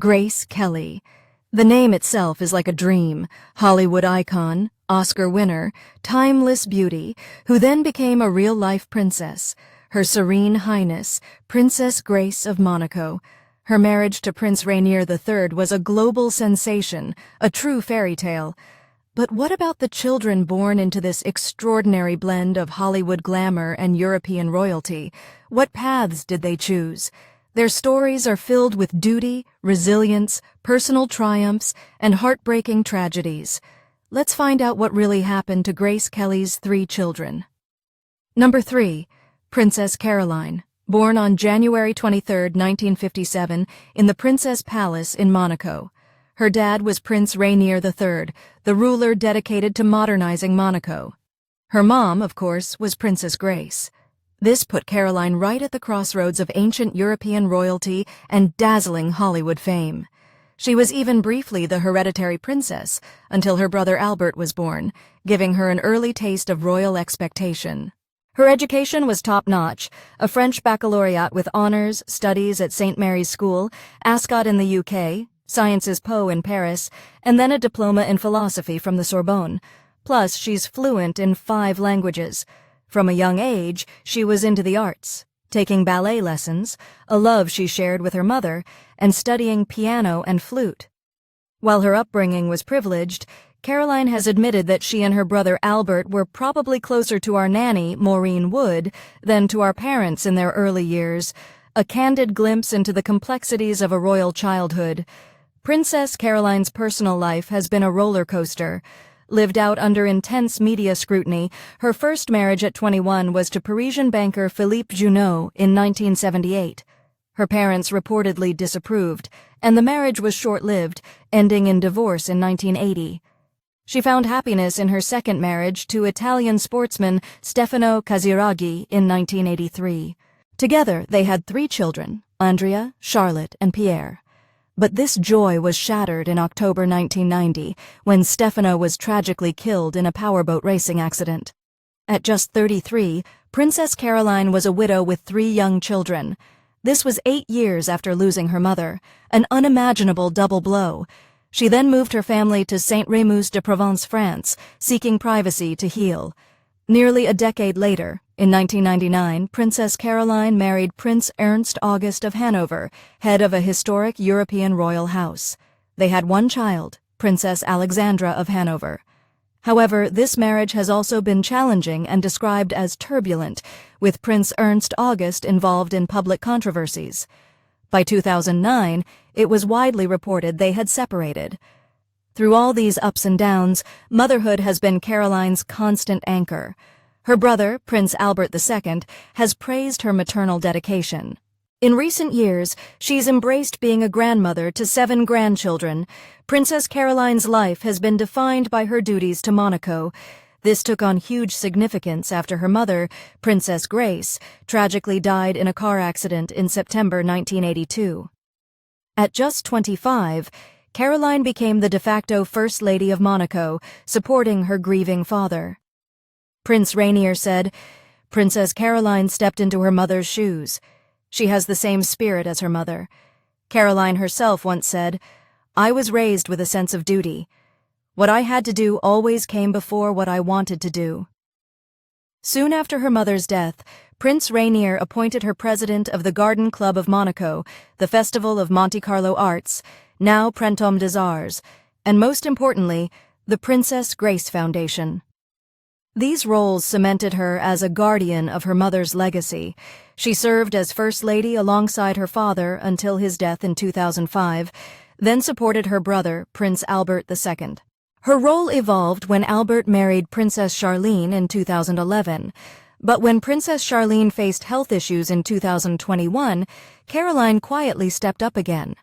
Grace Kelly. The name itself is like a dream. Hollywood icon, Oscar winner, timeless beauty, who then became a real-life princess. Her Serene Highness, Princess Grace of Monaco. Her marriage to Prince Rainier III was a global sensation, a true fairy tale. But what about the children born into this extraordinary blend of Hollywood glamour and European royalty? What paths did they choose? Their stories are filled with duty, resilience, personal triumphs, and heartbreaking tragedies. Let's find out what really happened to Grace Kelly's 3 children. Number 3. Princess Caroline. Born on January 23, 1957, in the Princess Palace in Monaco. Her dad was Prince Rainier III, the ruler dedicated to modernizing Monaco. Her mom, of course, was Princess Grace. This put Caroline right at the crossroads of ancient European royalty and dazzling Hollywood fame. She was even briefly the hereditary princess until her brother Albert was born, giving her an early taste of royal expectation. Her education was top-notch, a French baccalaureate with honors, studies at St. Mary's School, Ascot in the UK, Sciences Po in Paris, and then a diploma in philosophy from the Sorbonne. Plus, she's fluent in 5 languages. From a young age, she was into the arts, taking ballet lessons, a love she shared with her mother, and studying piano and flute. While her upbringing was privileged, Caroline has admitted that she and her brother Albert were probably closer to our nanny, Maureen Wood, than to our parents in their early years, a candid glimpse into the complexities of a royal childhood. Princess Caroline's personal life has been a roller coaster. Lived out under intense media scrutiny, her first marriage at 21 was to Parisian banker Philippe Junot in 1978. Her parents reportedly disapproved, and the marriage was short-lived, ending in divorce in 1980. She found happiness in her second marriage to Italian sportsman Stefano Casiraghi in 1983. Together, they had 3 children, Andrea, Charlotte, and Pierre. But this joy was shattered in October 1990, when Stefano was tragically killed in a powerboat racing accident. At just 33, Princess Caroline was a widow with 3 young children. This was 8 years after losing her mother, an unimaginable double blow. She then moved her family to Saint-Rémy-de-Provence, France, seeking privacy to heal. Nearly a decade later, in 1999, Princess Caroline married Prince Ernst August of Hanover, head of a historic European royal house. They had 1 child, Princess Alexandra of Hanover. However, this marriage has also been challenging and described as turbulent, with Prince Ernst August involved in public controversies. By 2009, it was widely reported they had separated. Through all these ups and downs, motherhood has been Caroline's constant anchor. Her brother, Prince Albert II, has praised her maternal dedication. In recent years, she's embraced being a grandmother to 7 grandchildren. Princess Caroline's life has been defined by her duties to Monaco. This took on huge significance after her mother, Princess Grace, tragically died in a car accident in September 1982. At just 25, Caroline became the de facto First Lady of Monaco, supporting her grieving father. Prince Rainier said, "Princess Caroline stepped into her mother's shoes. She has the same spirit as her mother." Caroline herself once said, "I was raised with a sense of duty. What I had to do always came before what I wanted to do." Soon after her mother's death, Prince Rainier appointed her president of the Garden Club of Monaco, the Festival of Monte Carlo Arts, now Printemps des Arts, and most importantly, the Princess Grace Foundation. These roles cemented her as a guardian of her mother's legacy. She served as First Lady alongside her father until his death in 2005, then supported her brother, Prince Albert II. Her role evolved when Albert married Princess Charlene in 2011. But when Princess Charlene faced health issues in 2021, Caroline quietly stepped up again.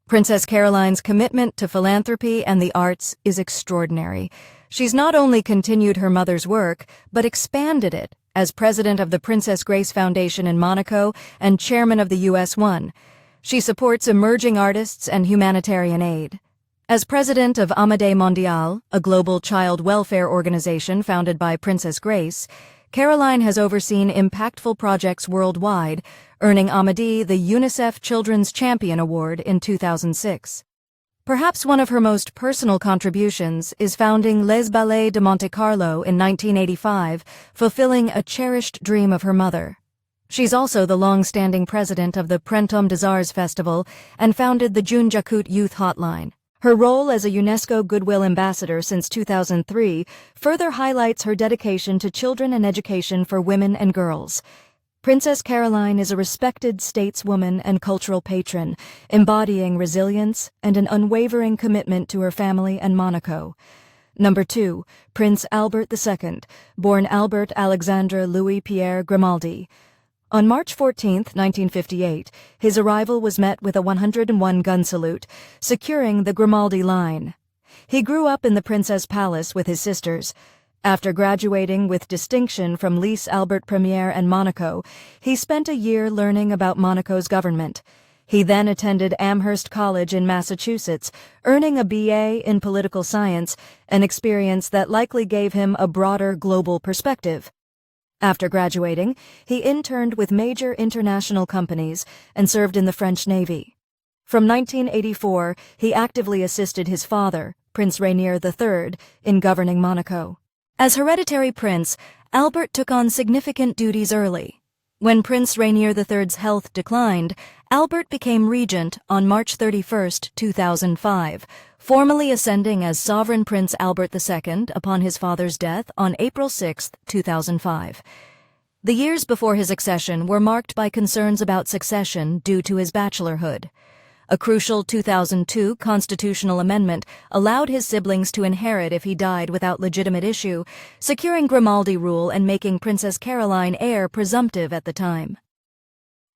Princess Caroline's commitment to philanthropy and the arts is extraordinary. She's not only continued her mother's work, but expanded it as president of the Princess Grace Foundation in Monaco and chairman of the US One. She supports emerging artists and humanitarian aid. As president of Amade Mondial, a global child welfare organization founded by Princess Grace, Caroline has overseen impactful projects worldwide, earning Amédée the UNICEF Children's Champion Award in 2006. Perhaps one of her most personal contributions is founding Les Ballets de Monte Carlo in 1985, fulfilling a cherished dream of her mother. She's also the long-standing president of the Printemps des Arts Festival and founded the June J'écoute Youth Hotline. Her role as a UNESCO Goodwill Ambassador since 2003 further highlights her dedication to children and education for women and girls. Princess Caroline is a respected stateswoman and cultural patron, embodying resilience and an unwavering commitment to her family and Monaco. Number 2, Prince Albert II, born Albert Alexandre Louis Pierre Grimaldi. On March 14, 1958, his arrival was met with a 101-gun salute, securing the Grimaldi line. He grew up in the Princess Palace with his sisters. After graduating with distinction from Lycée Albert Premier and Monaco, he spent a year learning about Monaco's government. He then attended Amherst College in Massachusetts, earning a BA in political science, an experience that likely gave him a broader global perspective. After graduating, he interned with major international companies and served in the French Navy. From 1984, he actively assisted his father, Prince Rainier III, in governing Monaco. As hereditary prince, Albert took on significant duties early. When Prince Rainier III's health declined, Albert became regent on March 31, 2005, formally ascending as Sovereign Prince Albert II upon his father's death on April 6, 2005. The years before his accession were marked by concerns about succession due to his bachelorhood. A crucial 2002 constitutional amendment allowed his siblings to inherit if he died without legitimate issue, securing Grimaldi rule and making Princess Caroline heir presumptive at the time.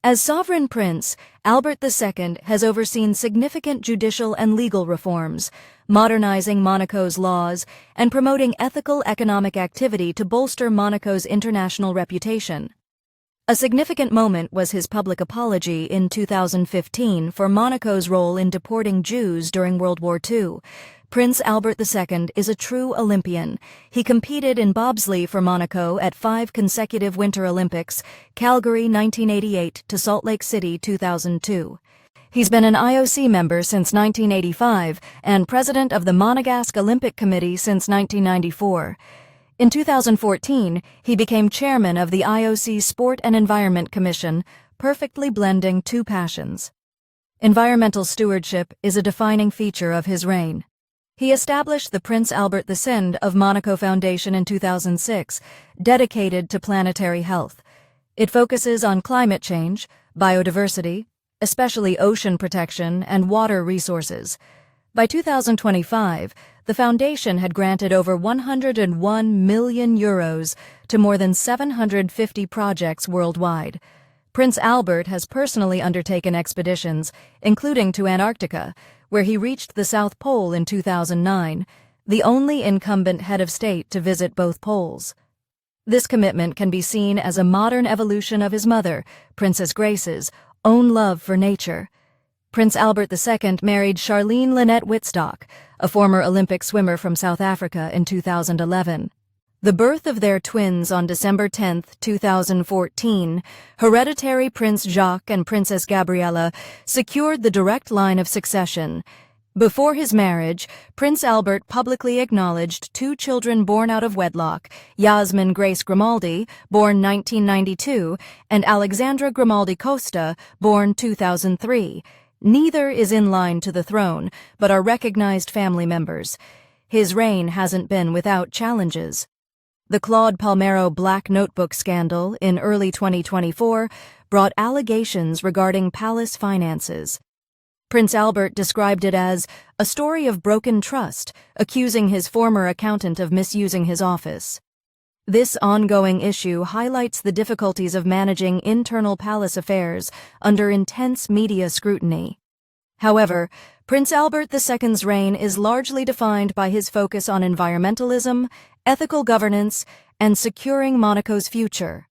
As sovereign prince, Albert II has overseen significant judicial and legal reforms, modernizing Monaco's laws and promoting ethical economic activity to bolster Monaco's international reputation. A significant moment was his public apology in 2015 for Monaco's role in deporting Jews during World War II. Prince Albert II is a true Olympian. He competed in bobsleigh for Monaco at 5 consecutive Winter Olympics, Calgary 1988 to Salt Lake City 2002. He's been an IOC member since 1985 and president of the Monegasque Olympic Committee since 1994. In 2014, he became chairman of the IOC Sport and Environment Commission, perfectly blending two passions. Environmental stewardship is a defining feature of his reign. He established the Prince Albert II of Monaco Foundation in 2006, dedicated to planetary health. It focuses on climate change, biodiversity, especially ocean protection and water resources. By 2025, the foundation had granted over €101 million to more than 750 projects worldwide. Prince Albert has personally undertaken expeditions, including to Antarctica, where he reached the South Pole in 2009, the only incumbent head of state to visit both poles. This commitment can be seen as a modern evolution of his mother, Princess Grace's, own love for nature. Prince Albert II married Charlene Lynette Wittstock, a former Olympic swimmer from South Africa, in 2011. The birth of their twins on December 10, 2014, hereditary Prince Jacques and Princess Gabriella secured the direct line of succession. Before his marriage, Prince Albert publicly acknowledged 2 children born out of wedlock, Yasmin Grace Grimaldi, born 1992, and Alexandra Grimaldi Costa, born 2003. Neither is in line to the throne, but are recognized family members. His reign hasn't been without challenges. The Claude Palmero Black Notebook scandal in early 2024 brought allegations regarding palace finances. Prince Albert described it as a story of broken trust, accusing his former accountant of misusing his office. This ongoing issue highlights the difficulties of managing internal palace affairs under intense media scrutiny. However, Prince Albert II's reign is largely defined by his focus on environmentalism, ethical governance, and securing Monaco's future.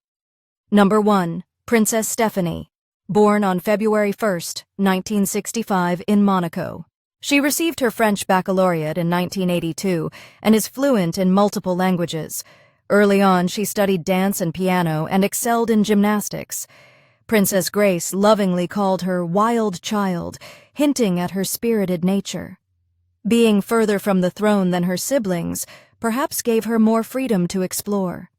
Number 1. Princess Stéphanie, born on February 1, 1965 in Monaco. She received her French baccalaureate in 1982 and is fluent in multiple languages. Early on, she studied dance and piano and excelled in gymnastics. Princess Grace lovingly called her wild child, hinting at her spirited nature. Being further from the throne than her siblings perhaps gave her more freedom to explore.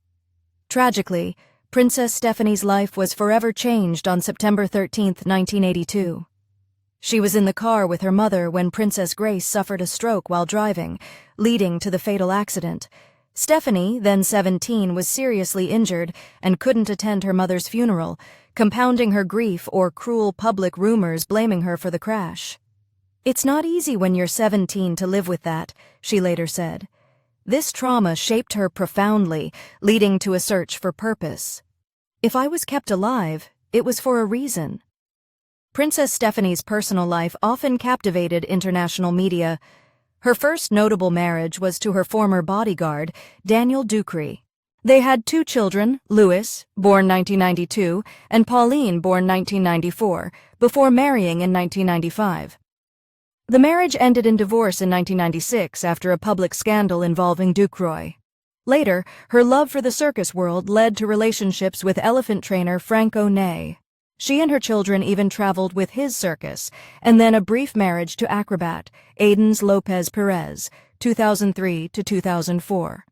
Tragically, Princess Stéphanie's life was forever changed on September 13, 1982. She was in the car with her mother when Princess Grace suffered a stroke while driving, leading to the fatal accident. Stéphanie, then 17, was seriously injured and couldn't attend her mother's funeral, compounding her grief or cruel public rumors blaming her for the crash. "It's not easy when you're 17 to live with that," she later said. This trauma shaped her profoundly, leading to a search for purpose. "If I was kept alive, it was for a reason." Princess Stéphanie's personal life often captivated international media. Her first notable marriage was to her former bodyguard, Daniel Ducrey. They had 2 children, Louis, born 1992, and Pauline, born 1994, before marrying in 1995. The marriage ended in divorce in 1996 after a public scandal involving Ducrey. Later, her love for the circus world led to relationships with elephant trainer Franco Ney. She and her children even traveled with his circus, and then a brief marriage to acrobat Aidens Lopez Perez, 2003 to 2004.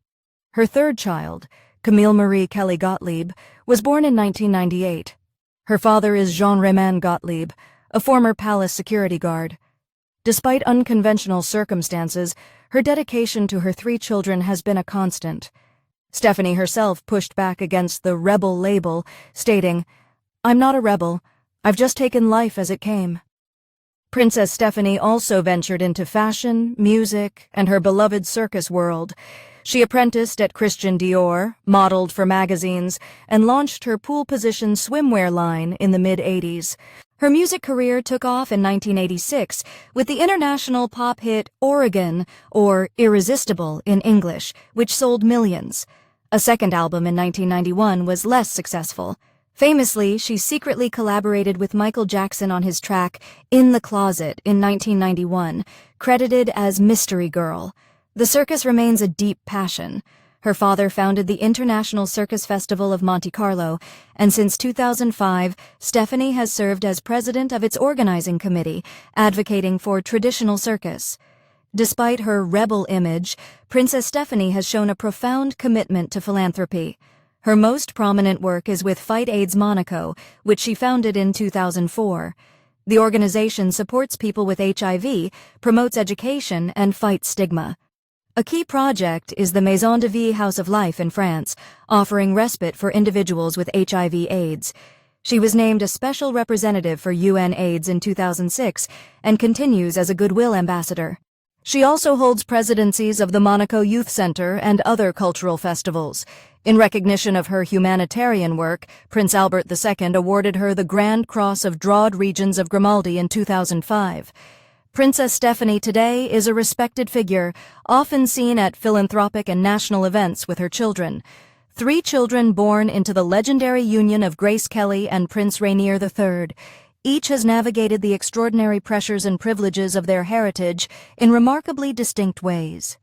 Her third child, Camille Marie Kelly Gottlieb, was born in 1998. Her father is Jean-Raymond Gottlieb, a former palace security guard. Despite unconventional circumstances, her dedication to her 3 children has been a constant. Stéphanie herself pushed back against the rebel label, stating, "I'm not a rebel. I've just taken life as it came." Princess Stéphanie also ventured into fashion, music, and her beloved circus world. She apprenticed at Christian Dior, modeled for magazines, and launched her pool-position swimwear line in the mid-'80s. Her music career took off in 1986 with the international pop hit Oregon, or Irresistible in English, which sold millions. A second album in 1991 was less successful. Famously, she secretly collaborated with Michael Jackson on his track In the Closet in 1991, credited as Mystery Girl. The circus remains a deep passion. Her father founded the International Circus Festival of Monte Carlo, and since 2005, Stéphanie has served as president of its organizing committee, advocating for traditional circus. Despite her rebel image, Princess Stéphanie has shown a profound commitment to philanthropy. Her most prominent work is with Fight AIDS Monaco, which she founded in 2004. The organization supports people with HIV, promotes education, and fights stigma. A key project is the Maison de Vie House of Life in France, offering respite for individuals with HIV/AIDS. She was named a special representative for UN AIDS in 2006 and continues as a Goodwill ambassador. She also holds presidencies of the Monaco Youth Center and other cultural festivals. In recognition of her humanitarian work, Prince Albert II awarded her the Grand Cross of Draught Regions of Grimaldi in 2005. Princess Stéphanie today is a respected figure, often seen at philanthropic and national events with her children. 3 children born into the legendary union of Grace Kelly and Prince Rainier III. Each has navigated the extraordinary pressures and privileges of their heritage in remarkably distinct ways.